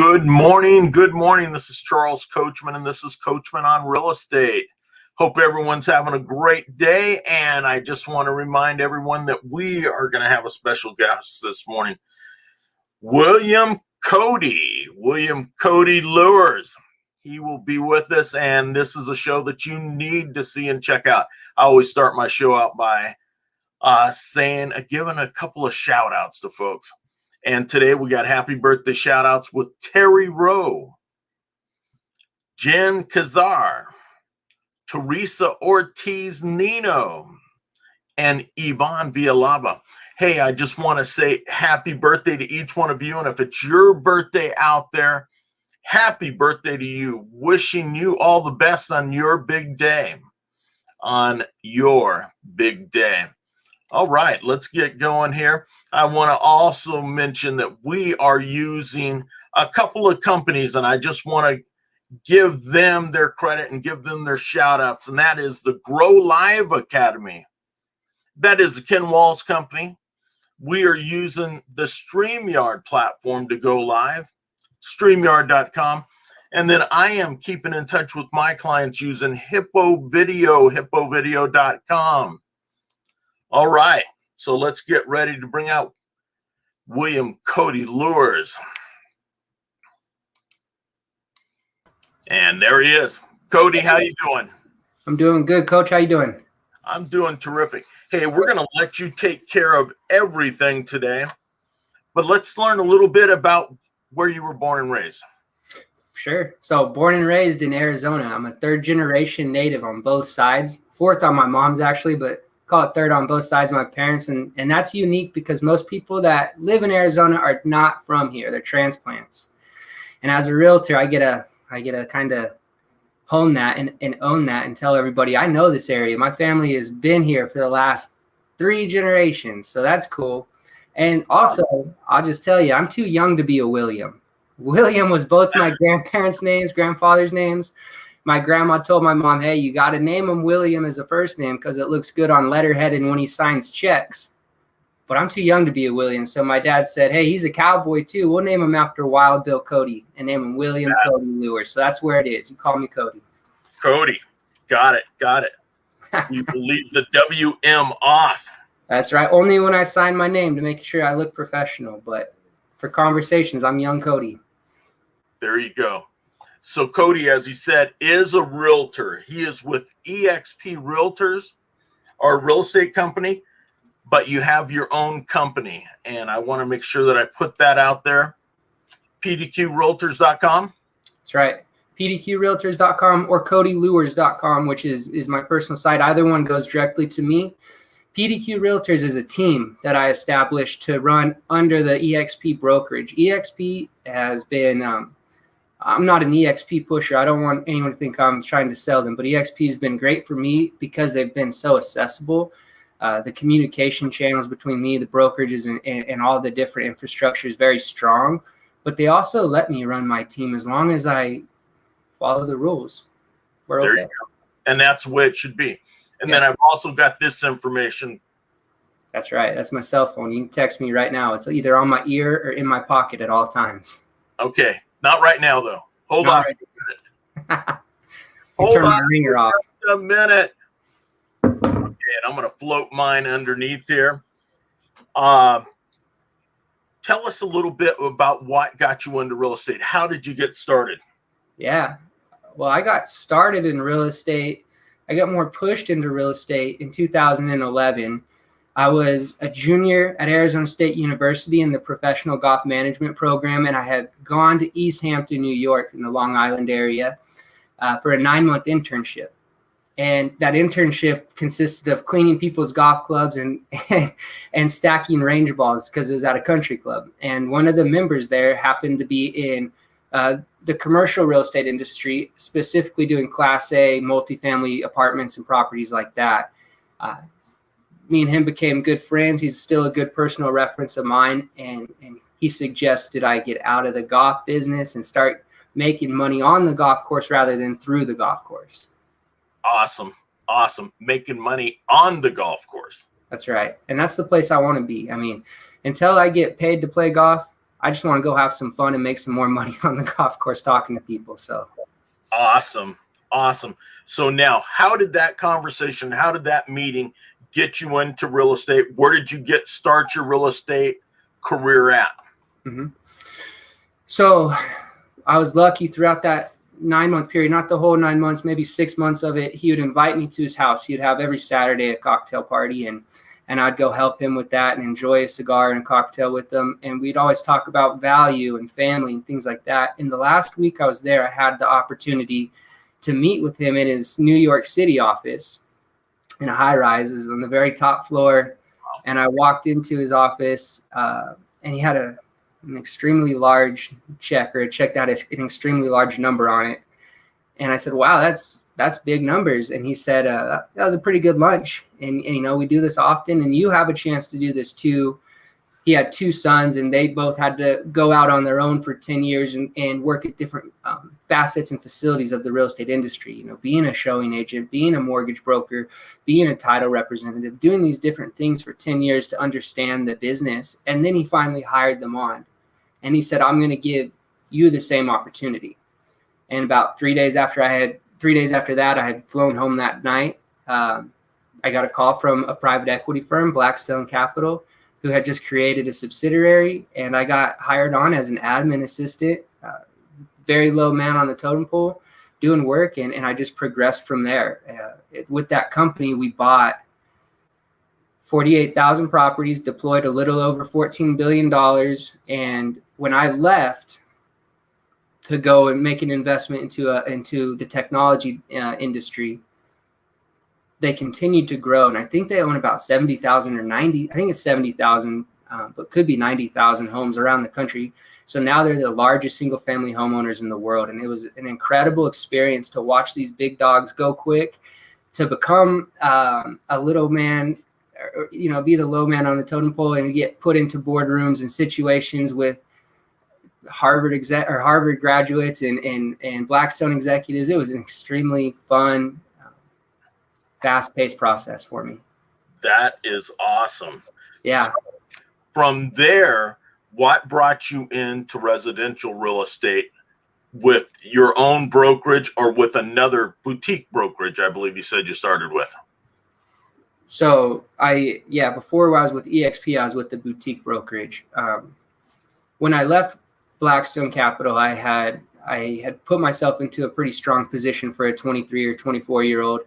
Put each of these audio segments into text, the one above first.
Good morning. Good morning. This is Charles Coachman, and this is Coachman on Real Estate. Hope everyone's having a great day, and I just want to remind everyone that we are going to have a special guest this morning, William Cody Lewers. He will be with us, and this is a show that you need to see and check out. I always start my show out by giving a couple of shout outs to folks. And today we got happy birthday shout outs with Terry Rowe, Jen Kazar, Teresa Ortiz Nino, and Yvonne Villalaba. Hey, I just want to say happy birthday to each one of you. And if it's your birthday out there, happy birthday to you. Wishing you all the best on your big day. All right, let's get going here. I want to also mention that we are using a couple of companies, and I just want to give them their credit and give them their shout outs, and that is the Grow Live Academy. That is a Ken Walls company. We are using the StreamYard platform to go live, StreamYard.com. And then I am keeping in touch with my clients using Hippo Video, hippovideo.com. All right, so let's get ready to bring out William Cody Lewers. And there he is. Cody, how you doing? I'm doing good, Coach. How you doing? I'm doing terrific. Hey, we're going to let you take care of everything today, but let's learn a little bit about where you were born and raised. Sure. So born and raised in Arizona. I'm a third generation native on both sides. Fourth on my mom's actually, but call it third on both sides of my parents. And that's unique because most people that live in Arizona are not from here. They're transplants. And as a realtor, I get to kind of hone that and own that and tell everybody, I know this area. My family has been here for the last 3 generations. So that's cool. And also, I'll just tell you, I'm too young to be a William. William was both my grandparents' names, grandfather's names. My grandma told my mom, hey, you got to name him William as a first name because it looks good on letterhead and when he signs checks. But I'm too young to be a William. So my dad said, hey, he's a cowboy too. We'll name him after Wild Bill Cody and name him William Cody Lewers. So that's where it is. You call me Cody. Cody. Got it. You can leave the WM off. That's right. Only when I sign my name to make sure I look professional. But for conversations, I'm young Cody. There you go. So Cody, as he said, is a realtor. He is with eXp Realtors, our real estate company, but you have your own company. And I want to make sure that I put that out there. Pdq Realtors.com. That's right. PDQRealtors.com or CodyLewers.com, which is my personal site. Either one goes directly to me. PDQ Realtors is a team that I established to run under the eXp brokerage. eXp has been I'm not an eXp pusher. I don't want anyone to think I'm trying to sell them, but eXp has been great for me because they've been so accessible. The communication channels between me, the brokerages, and all the different infrastructure is very strong. But they also let me run my team as long as I follow the rules. We're there okay. You go. And that's the way it should be. And then I've also got this information. That's right. That's my cell phone. You can text me right now. It's either on my ear or in my pocket at all times. Okay. Not right now, though. Hold on. Turn my ringer off. A minute. Okay, and I'm going to float mine underneath here. Tell us a little bit about what got you into real estate. How did you get started? Yeah. Well, I got started in real estate. I got more pushed into real estate in 2011. I was a junior at Arizona State University in the professional golf management program, and I had gone to East Hampton, New York in the Long Island area for a 9-month internship. And that internship consisted of cleaning people's golf clubs and stacking range balls because it was at a country club. And one of the members there happened to be in the commercial real estate industry, specifically doing Class A multifamily apartments and properties like that. Me and him became good friends. He's still a good personal reference of mine. And he suggested I get out of the golf business and start making money on the golf course rather than through the golf course. Awesome. Making money on the golf course. That's right. And that's the place I want to be. I mean, until I get paid to play golf, I just want to go have some fun and make some more money on the golf course talking to people. So awesome. So now, how did that meeting get you into real estate? Where did you start your real estate career at? Mm-hmm. So I was lucky throughout that 9-month period, not the whole 9 months, maybe 6 months of it. He would invite me to his house. He'd have every Saturday a cocktail party, and I'd go help him with that and enjoy a cigar and a cocktail with him. And we'd always talk about value and family and things like that. In the last week I was there, I had the opportunity to meet with him in his New York City office in a high rise. It was on the very top floor. And I walked into his office and he had an extremely large check, or a check that had an extremely large number on it. And I said, wow, that's big numbers. And he said, that was a pretty good lunch. And, you know, we do this often, and you have a chance to do this too. He had 2 sons, and they both had to go out on their own for 10 years and work at different facets and facilities of the real estate industry. You know, being a showing agent, being a mortgage broker, being a title representative, doing these different things for 10 years to understand the business. And then he finally hired them on. And he said, I'm going to give you the same opportunity. And about 3 days after that, I had flown home that night. I got a call from a private equity firm, Blackstone Capital, who had just created a subsidiary, and I got hired on as an admin assistant, very low man on the totem pole, doing work, and I just progressed from there. With that company, we bought 48,000 properties, deployed a little over $14 billion, and when I left to go and make an investment into the technology industry, they continued to grow, and I think they own about 70,000 or 90. I think it's 70,000, but could be 90,000 homes around the country. So now they're the largest single-family homeowners in the world, and it was an incredible experience to watch these big dogs go quick, to become a little man, you know, be the low man on the totem pole, and get put into boardrooms and situations with Harvard graduates and Blackstone executives. It was an extremely fun, fast-paced process for me. That is awesome. Yeah. So from there, what brought you into residential real estate with your own brokerage or with another boutique brokerage? I believe you said you started with. So before I was with EXP, I was with the boutique brokerage. When I left Blackstone Capital, I had put myself into a pretty strong position for a 23 or 24-year-old.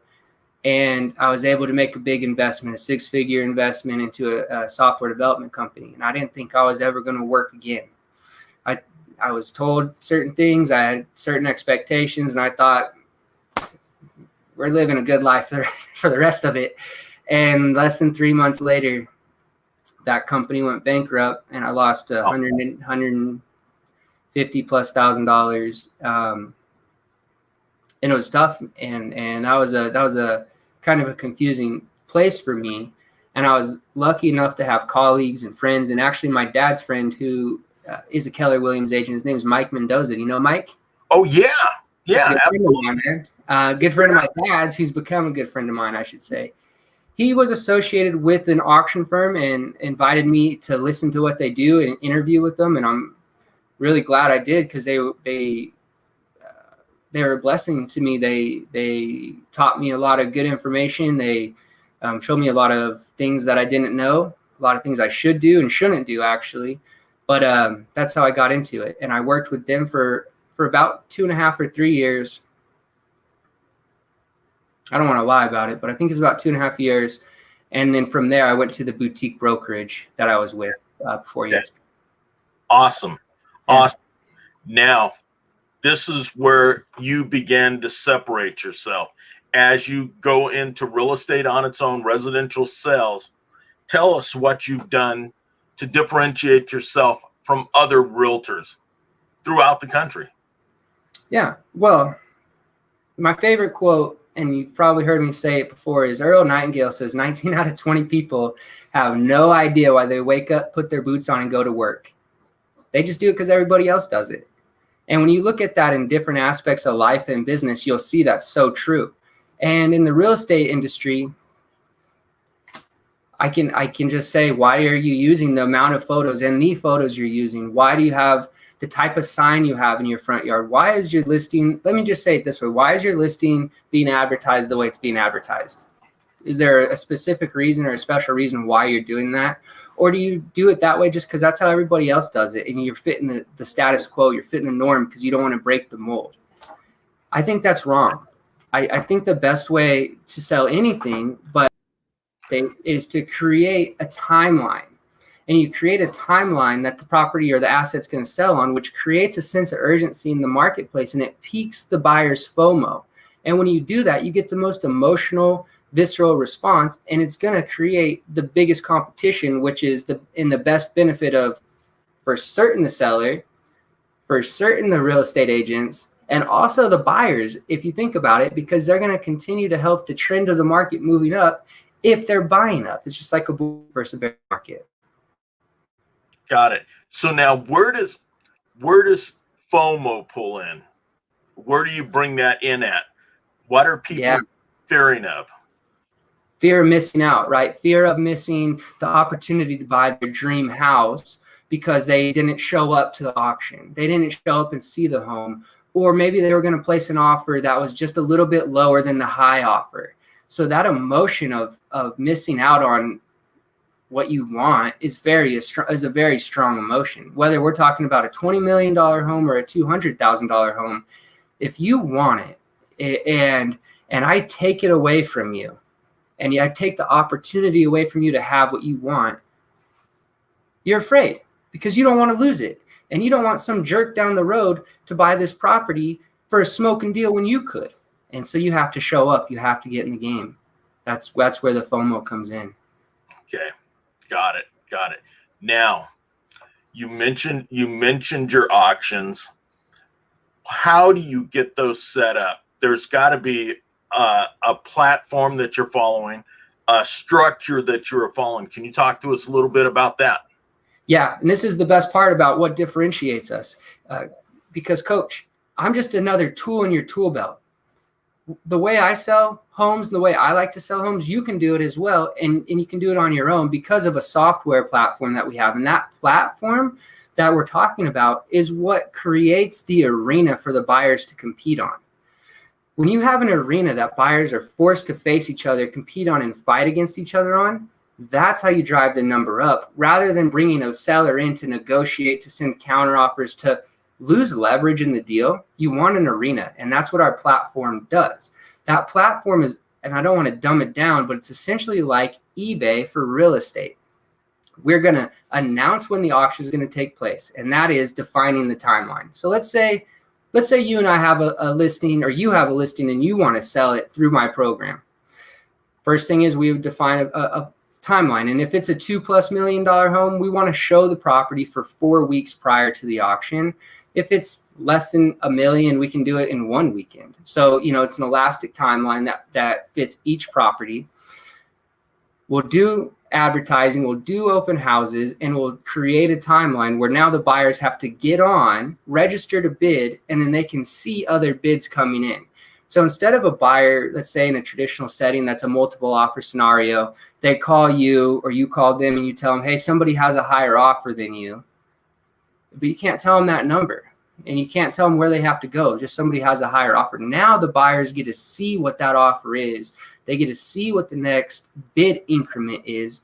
And I was able to make a big investment, a 6-figure investment into a software development company. And I didn't think I was ever going to work again. I was told certain things. I had certain expectations, and I thought, we're living a good life for the rest of it. And less than 3 months later, that company went bankrupt, and I lost $150+ thousand. And it was tough, and that was a kind of a confusing place for me. And I was lucky enough to have colleagues and friends, and actually my dad's friend, who is a Keller Williams agent. His name is Mike Mendoza. Do you know Mike? Oh yeah, good friend of my dad's. He's become a good friend of mine, I should say. He was associated with an auction firm and invited me to listen to what they do and interview with them, and I'm really glad I did, because they were a blessing to me. They taught me a lot of good information. They showed me a lot of things that I didn't know, a lot of things I should do and shouldn't do, actually. But that's how I got into it. And I worked with them for about 2.5 or 3 years. I don't want to lie about it, but I think it's about 2.5 years. And then from there, I went to the boutique brokerage that I was with before you. Awesome. Now, this is where you begin to separate yourself. As you go into real estate on its own, residential sales, tell us what you've done to differentiate yourself from other realtors throughout the country. Yeah, well, my favorite quote, and you've probably heard me say it before, is Earl Nightingale says 19 out of 20 people have no idea why they wake up, put their boots on, and go to work. They just do it because everybody else does it. And when you look at that in different aspects of life and business, you'll see that's so true. And in the real estate industry, I can just say, why are you using the amount of photos and the photos you're using? Why do you have the type of sign you have in your front yard? Why is your listing, let me just say it this way, why is your listing being advertised the way it's being advertised? Is there a specific reason or a special reason why you're doing that? Or do you do it that way just because that's how everybody else does it and you're fitting the status quo, you're fitting the norm because you don't want to break the mold? I think that's wrong. I think the best way to sell anything is to create a timeline. And you create a timeline that the property or the asset's going to sell on, which creates a sense of urgency in the marketplace, and it piques the buyer's FOMO. And when you do that, you get the most emotional, visceral response, and it's going to create the biggest competition, which is in the best benefit of, for certain, the seller, for certain, the real estate agents, and also the buyers, if you think about it, because they're going to continue to help the trend of the market moving up if they're buying up. It's just like a bull versus a bear market. Got it. So now where does FOMO pull in? Where do you bring that in at? What are people fearing of? Fear of missing out, right? Fear of missing the opportunity to buy their dream house because they didn't show up to the auction. They didn't show up and see the home. Or maybe they were going to place an offer that was just a little bit lower than the high offer. So that emotion of missing out on what you want is a very strong emotion. Whether we're talking about a $20 million home or a $200,000 home, if you want it and I take it away from you, and I take the opportunity away from you to have what you want, you're afraid because you don't want to lose it. And you don't want some jerk down the road to buy this property for a smoking deal when you could. And so you have to show up. You have to get in the game. That's where the FOMO comes in. Okay. Got it. Now, you mentioned your auctions. How do you get those set up? There's got to be a platform that you're following, a structure that you're following. Can you talk to us a little bit about that? Yeah, and this is the best part about what differentiates us. Because, Coach, I'm just another tool in your tool belt. The way I sell homes, the way I like to sell homes, you can do it as well, and you can do it on your own because of a software platform that we have. And that platform that we're talking about is what creates the arena for the buyers to compete on. When you have an arena that buyers are forced to face each other, compete on, and fight against each other on, that's how you drive the number up, rather than bringing a seller in to negotiate, to send counteroffers, to lose leverage in the deal. You want an arena, and that's what our platform does. That platform is, and I don't want to dumb it down, but it's essentially like eBay for real estate. We're going to announce when the auction is going to take place, and that is defining the timeline. So let's say you and I have a listing, or you have a listing and you want to sell it through my program. First thing is we would define a timeline. And if it's a $2+ million home, we want to show the property for 4 weeks prior to the auction. If it's less than $1 million, we can do it in 1 weekend. So, it's an elastic timeline that fits each property. We'll do advertising, we'll do open houses, and we'll create a timeline where now the buyers have to get on, register to bid, and then they can see other bids coming in. So instead of a buyer, let's say in a traditional setting, that's a multiple offer scenario, they call you or you call them and you tell them, hey, somebody has a higher offer than you, but you can't tell them that number and you can't tell them where they have to go. Just somebody has a higher offer. Now the buyers get to see what that offer is. They get to see what the next bid increment is,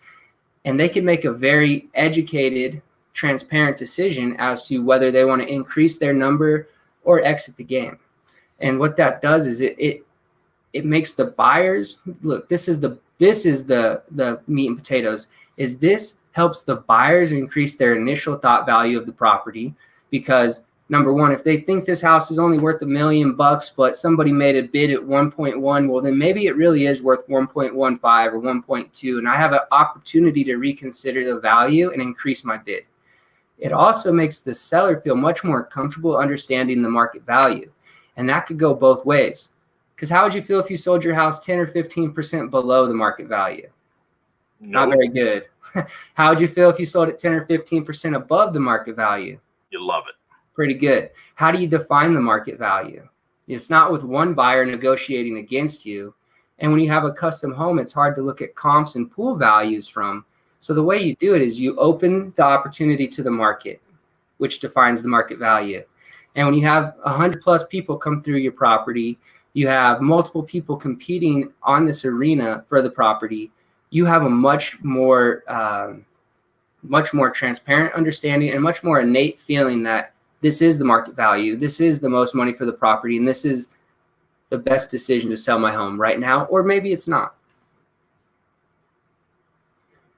and they can make a very educated, transparent decision as to whether they want to increase their number or exit the game. And what that does is it makes the buyers look. This is the meat and potatoes. Is this helps the buyers increase their initial thought value of the property, because number one, if they think this house is only worth $1 million, but somebody made a bid at 1.1, well, then maybe it really is worth 1.15 or 1.2, and I have an opportunity to reconsider the value and increase my bid. It also makes the seller feel much more comfortable understanding the market value. And that could go both ways. Because how would you feel if you sold your house 10 or 15% below the market value? Not very good. How would you feel if you sold it 10 or 15% above the market value? You love it. Pretty good. How do you define the market value? It's not with one buyer negotiating against you. And when you have a custom home, it's hard to look at comps and pool values from. So the way you do it is you open the opportunity to the market, which defines the market value. And when you have 100+ people come through your property, you have multiple people competing on this arena for the property, you have a much more transparent understanding and much more innate feeling that this is the market value, this is the most money for the property, and this is the best decision to sell my home right now, or maybe it's not.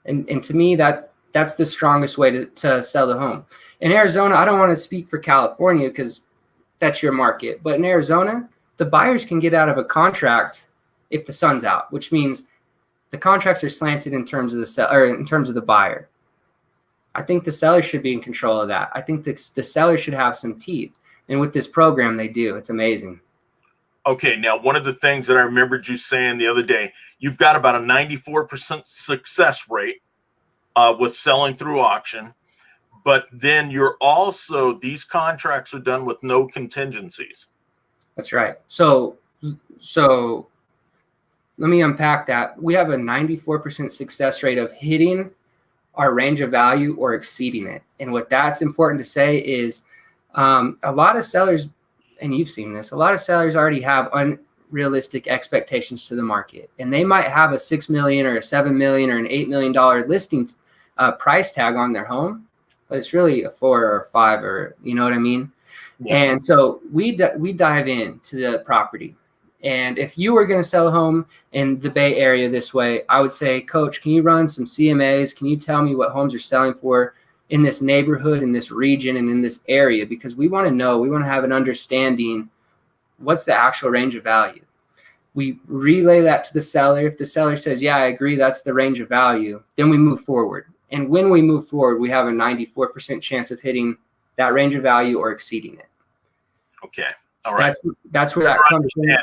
And to me, that's the strongest way to sell the home. In Arizona, I don't want to speak for California because that's your market, but in Arizona, the buyers can get out of a contract if the sun's out, which means the contracts are slanted in terms of the buyer. I think the seller should be in control of that. I think the seller should have some teeth. And with this program, they do. It's amazing. Okay, now one of the things that I remembered you saying the other day, you've got about a 94% success rate with selling through auction, but then these contracts are done with no contingencies. That's right. So let me unpack that. We have a 94% success rate of hitting our range of value or exceeding it. And what that's important to say is a lot of sellers, and you've seen this, a lot of sellers already have unrealistic expectations to the market. And they might have a $6 million or a $7 million or an $8 million listing price tag on their home, but it's really a 4 or a 5, or you know what I mean? Yeah. And so we dive into the property. And if you were going to sell a home in the Bay Area this way, I would say, Coach, can you run some CMAs? Can you tell me what homes are selling for in this neighborhood, in this region, and in this area? Because we want to know, we want to have an understanding what's the actual range of value. We relay that to the seller. If the seller says, yeah, I agree, that's the range of value, then we move forward. And when we move forward, we have a 94% chance of hitting that range of value or exceeding it. Okay. All right. That's where that comes in.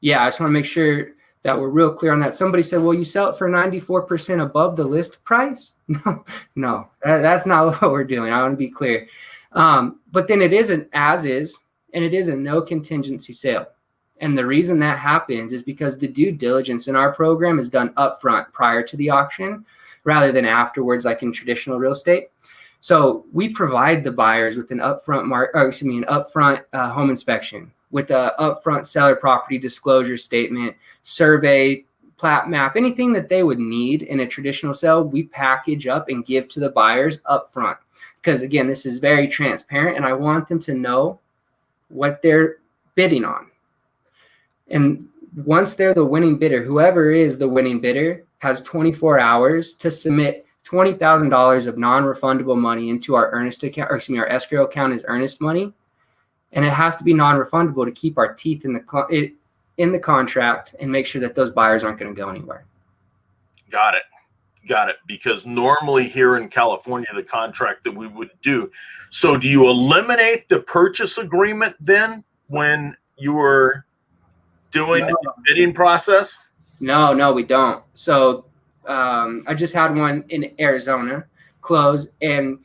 Yeah, I just want to make sure that we're real clear on that. Somebody said, well, you sell it for 94% above the list price? No, that's not what we're doing. I want to be clear. But then it is an as is, and it is a no contingency sale. And the reason that happens is because the due diligence in our program is done upfront prior to the auction rather than afterwards, like in traditional real estate. So we provide the buyers with an upfront home inspection, with an upfront seller property disclosure statement, survey, plat map, anything that they would need in a traditional sale, we package up and give to the buyers upfront. Because again, this is very transparent, and I want them to know what they're bidding on. And once they're the winning bidder, whoever is the winning bidder has 24 hours to submit $20,000 of non-refundable money into our our escrow account as earnest money. And it has to be non-refundable to keep our teeth in the contract and make sure that those buyers aren't going to go anywhere. Got it. Because normally here in California, the contract that we would do. So do you eliminate the purchase agreement then when you were doing the bidding process? No, we don't. So I just had one in Arizona close, and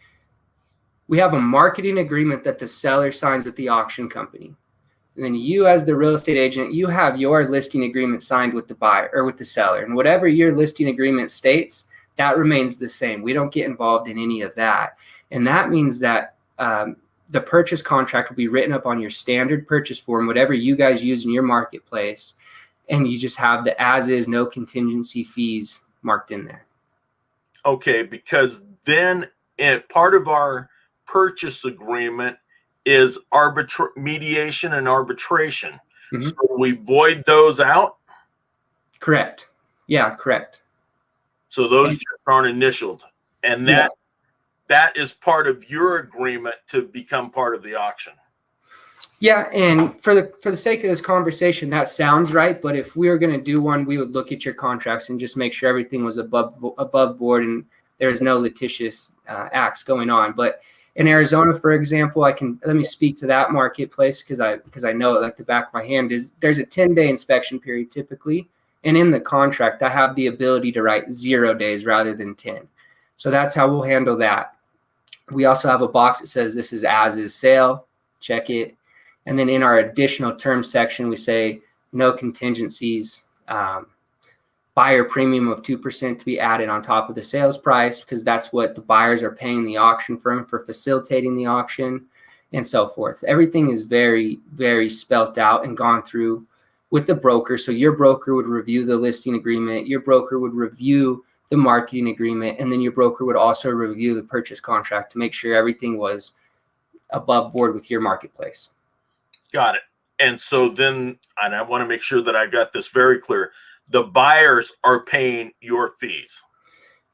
we have a marketing agreement that the seller signs with the auction company. And then you, as the real estate agent, you have your listing agreement signed with the buyer or with the seller. And whatever your listing agreement states, that remains the same. We don't get involved in any of that. And that means that the purchase contract will be written up on your standard purchase form, whatever you guys use in your marketplace. And you just have the as is, no contingency fees marked in there. Okay, because then part of our purchase agreement is mediation and arbitration. Mm-hmm. So we void those out? Correct. Yeah, correct. So those just aren't initialed. And that is part of your agreement to become part of the auction. Yeah, and for the sake of this conversation, that sounds right. But if we were going to do one, we would look at your contracts and just make sure everything was above board and there is no litigious acts going on. But in Arizona, for example, let me speak to that marketplace because I know it like the back of my hand. There's a 10-day inspection period typically, and in the contract, I have the ability to write 0 days rather than 10. So that's how we'll handle that. We also have a box that says this is as is sale. Check it. And then in our additional terms section, we say no contingencies buyer premium of 2% to be added on top of the sales price, because that's what the buyers are paying the auction firm for facilitating the auction, and so forth. Everything is very, very spelt out and gone through with the broker. So your broker would review the listing agreement, your broker would review the marketing agreement, and then your broker would also review the purchase contract to make sure everything was above board with your marketplace. Got it. And so then, and I want to make sure that I got this very clear, the buyers are paying your fees.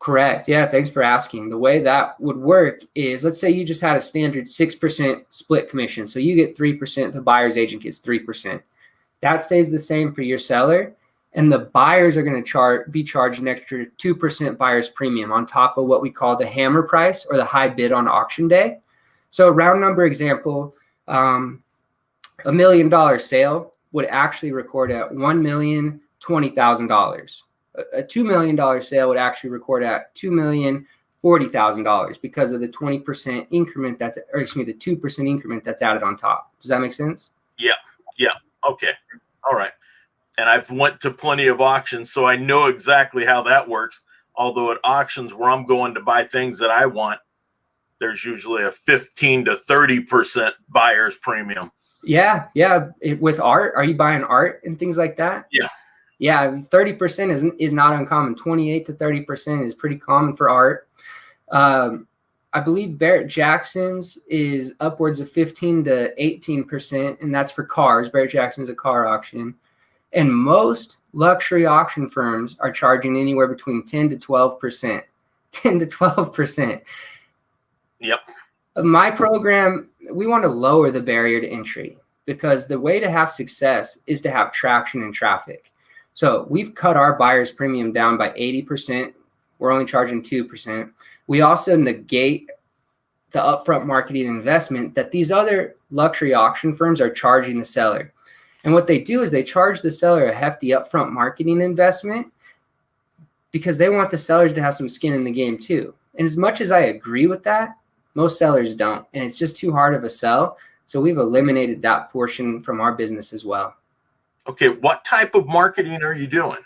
Correct. Yeah, thanks for asking. The way that would work is, let's say you just had a standard 6% split commission. So you get 3%, the buyer's agent gets 3%. That stays the same for your seller, and the buyers are going to be charged an extra 2% buyer's premium on top of what we call the hammer price or the high bid on auction day. So round number example, $1 million sale would actually record at $1,020,000. A $2 million sale would actually record at $2,040,000 because of the 20% increment the 2% increment that's added on top. Does that make sense? Yeah. Okay. All right. And I've went to plenty of auctions, so I know exactly how that works. Although at auctions where I'm going to buy things that I want, there's usually a 15 to 30% buyer's premium. Yeah. With art, are you buying art and things like that? Yeah, 30% is not uncommon. 28 to 30% is pretty common for art. I believe Barrett Jackson's is upwards of 15 to 18%, and that's for cars. Barrett Jackson's a car auction. And most luxury auction firms are charging anywhere between 10 to 12%. 10 to 12%. Yep. My program, we want to lower the barrier to entry, because the way to have success is to have traction and traffic. So we've cut our buyer's premium down by 80%. We're only charging 2%. We also negate the upfront marketing investment that these other luxury auction firms are charging the seller. And what they do is they charge the seller a hefty upfront marketing investment because they want the sellers to have some skin in the game too. And as much as I agree with that, most sellers don't. And it's just too hard of a sell. So we've eliminated that portion from our business as well. Okay, what type of marketing are you doing?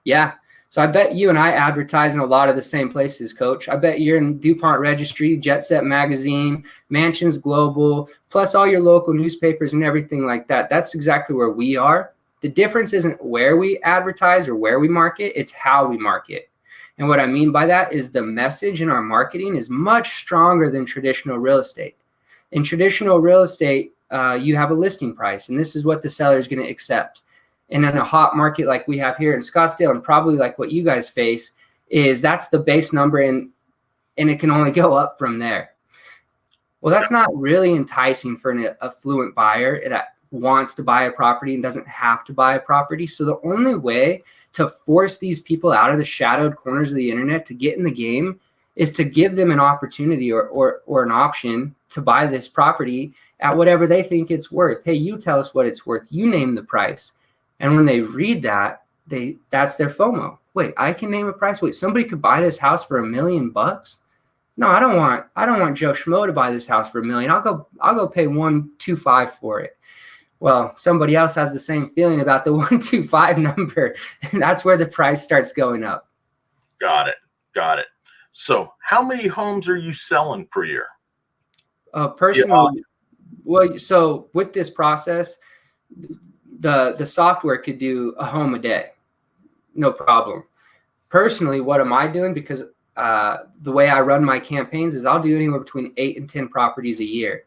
Yeah. So I bet you and I advertise in a lot of the same places, Coach. I bet you're in DuPont Registry, Jet Set Magazine, Mansions Global, plus all your local newspapers and everything like that. That's exactly where we are. The difference isn't where we advertise or where we market, it's how we market. And what I mean by that is the message in our marketing is much stronger than traditional real estate. In traditional real estate, you have a listing price, and this is what the seller is going to accept. And in a hot market like we have here in Scottsdale, and probably like what you guys face, is that's the base number, and it can only go up from there. Well, that's not really enticing for an affluent buyer that wants to buy a property and doesn't have to buy a property. So the only way to force these people out of the shadowed corners of the internet to get in the game is to give them an opportunity or an option to buy this property at whatever they think it's worth. Hey, you tell us what it's worth. You name the price. And when they read that, that's their FOMO. Wait, I can name a price. Wait, somebody could buy this house for $1 million? No, I don't want Joe Schmo to buy this house for $1 million. I'll go pay $125 for it. Well, somebody else has the same feeling about the 125 number, and that's where the price starts going up. Got it. So how many homes are you selling per year? Personally, well, so with this process, the software could do a home a day, no problem. Personally, what am I doing? Because the way I run my campaigns is I'll do anywhere between 8 and 10 properties a year.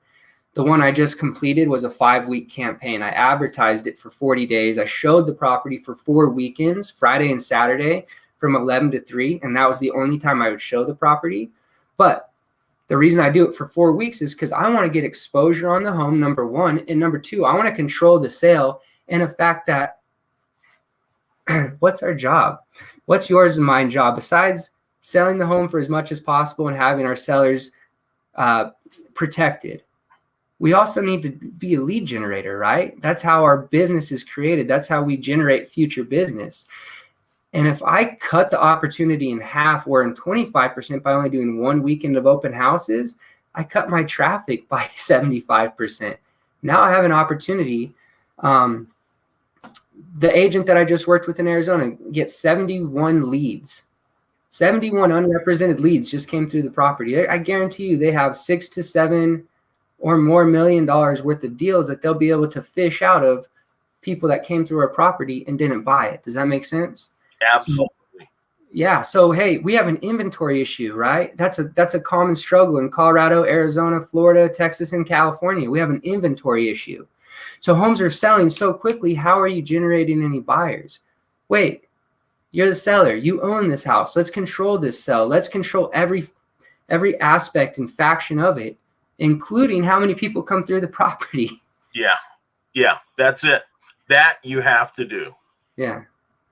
The one I just completed was a 5-week campaign. I advertised it for 40 days. I showed the property for 4 weekends, Friday and Saturday, from 11 to 3. And that was the only time I would show the property. But the reason I do it for 4 weeks is because I want to get exposure on the home, number one. And number two, I want to control the sale. And the fact that what's our job? What's yours and mine job besides selling the home for as much as possible and having our sellers protected? We also need to be a lead generator, right? That's how our business is created. That's how we generate future business. And if I cut the opportunity in half or in 25% by only doing 1 weekend of open houses, I cut my traffic by 75%. Now I have an opportunity the agent that I just worked with in Arizona gets 71 leads. 71 unrepresented leads just came through the property. I guarantee you they have $6 to $7 or more million worth of deals that they'll be able to fish out of people that came through our property and didn't buy it. Does that make sense? Absolutely. So, yeah. So, hey, we have an inventory issue, right? That's a common struggle in Colorado, Arizona, Florida, Texas, and California. We have an inventory issue. So homes are selling so quickly. How are you generating any buyers? Wait, you're the seller. You own this house. Let's control this sell. Let's control every aspect and faction of it, including how many people come through the property. Yeah, that's it. That you have to do. Yeah.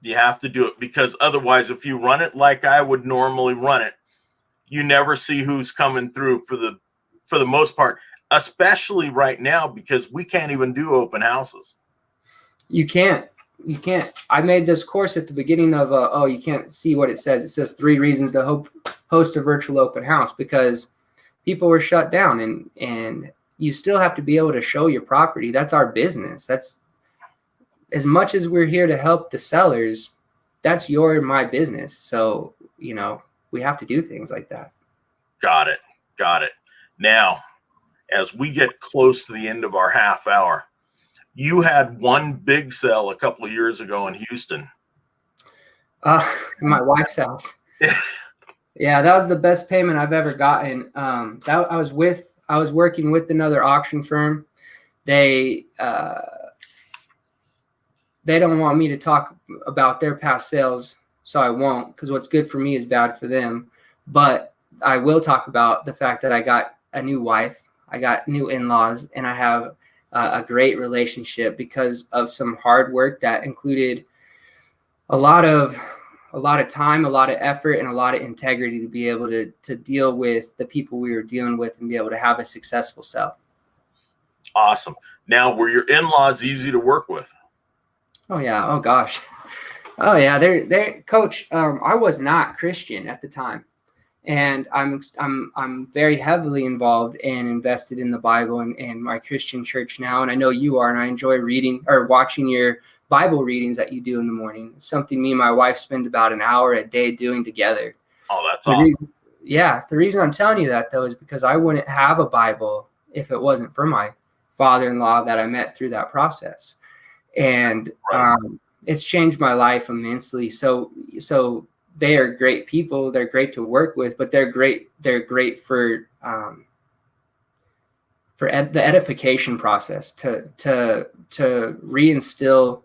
You have to do it, because otherwise, if you run it like I would normally run it, you never see who's coming through for the most part, especially right now, because we can't even do open houses. You can't. I made this course at the beginning of, you can't see what it says. It says 3 reasons to host a virtual open house, because people were shut down, and you still have to be able to show your property. That's our business. That's, as much as we're here to help the sellers, that's my business. So, we have to do things like that. Got it. Now, as we get close to the end of our half hour, you had one big sale a couple of years ago in Houston. My wife's house. Yeah, that was the best payment I've ever gotten. I was working with another auction firm. They don't want me to talk about their past sales, so I won't, because what's good for me is bad for them. But I will talk about the fact that I got a new wife, I got new in-laws, and I have a great relationship because of some hard work that included a lot of time, a lot of effort, and a lot of integrity to be able to deal with the people we were dealing with and be able to have a successful sale. Awesome. Now, were your in-laws easy to work with? Oh yeah. Oh gosh. Oh yeah. They're Coach. I was not Christian at the time, and I'm very heavily involved and invested in the Bible and my Christian church now. And I know you are, and I enjoy reading or watching your Bible readings that you do in the morning. It's something me and my wife spend about an hour a day doing together. Oh, that's awesome. The reason I'm telling you that, though, is because I wouldn't have a Bible if it wasn't for my father-in-law that I met through that process. And it's changed my life immensely. So they are great people. They're great to work with, but they're great for the edification process, to reinstill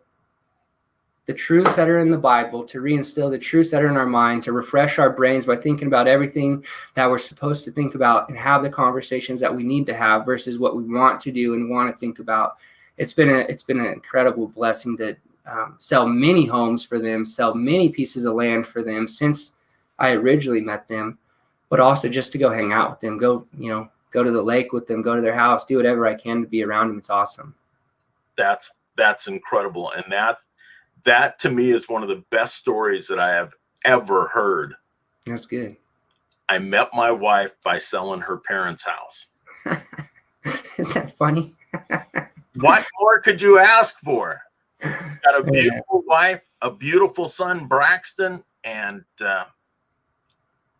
the truths that are in the Bible, to reinstill the truths that are in our mind, to refresh our brains by thinking about everything that we're supposed to think about and have the conversations that we need to have versus what we want to do and want to think about. It's been an incredible blessing to sell many homes for them, sell many pieces of land for them since I originally met them, but also just to go hang out with them, go to the lake with them, go to their house, do whatever I can to be around them. It's awesome. That's incredible. And that to me is one of the best stories that I have ever heard. That's good. I met my wife by selling her parents' house. Isn't that funny? What more could you ask for? Got a beautiful wife, a beautiful son, Braxton, and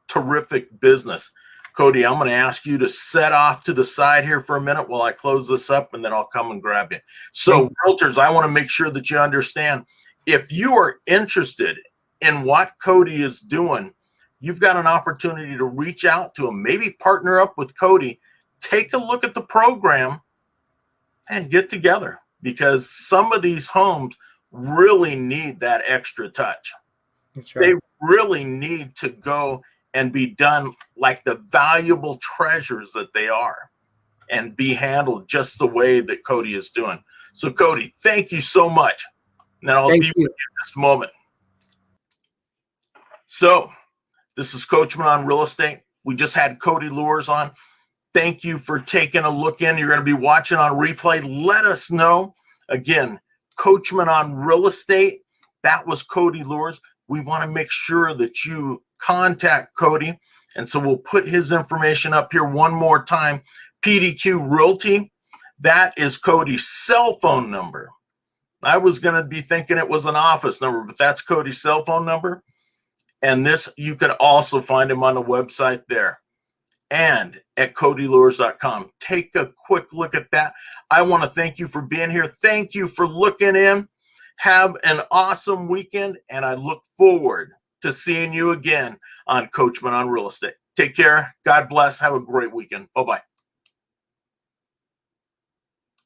terrific business. Cody, I'm going to ask you to set off to the side here for a minute while I close this up, and then I'll come and grab you. So, realtors, I want to make sure that you understand, if you are interested in what Cody is doing, you've got an opportunity to reach out to him, maybe partner up with Cody, take a look at the program, and get together, because some of these homes really need that extra touch. That's right. They really need to go and be done like the valuable treasures that they are, and be handled just the way that Cody is doing. So, Cody, thank you so much. And I'll be with you in just a moment. So, this is Coachman on Real Estate. We just had Cody Lewers on. Thank you for taking a look in. You're going to be watching on replay. Let us know. Again, Coachman on Real Estate. That was Cody Lewers. We want to make sure that you contact Cody. And so we'll put his information up here one more time. Pdq Realty. That is Cody's cell phone number. I was going to be thinking it was an office number, but that's Cody's cell phone number. And this, you can also find him on the website there and at CodyLewers.com. Take a quick look at that. I want to thank you for being here. Thank you for looking in. Have an awesome weekend, and I look forward to seeing you again on Coachman on Real Estate. Take care. God bless. Have a great weekend. Bye-bye.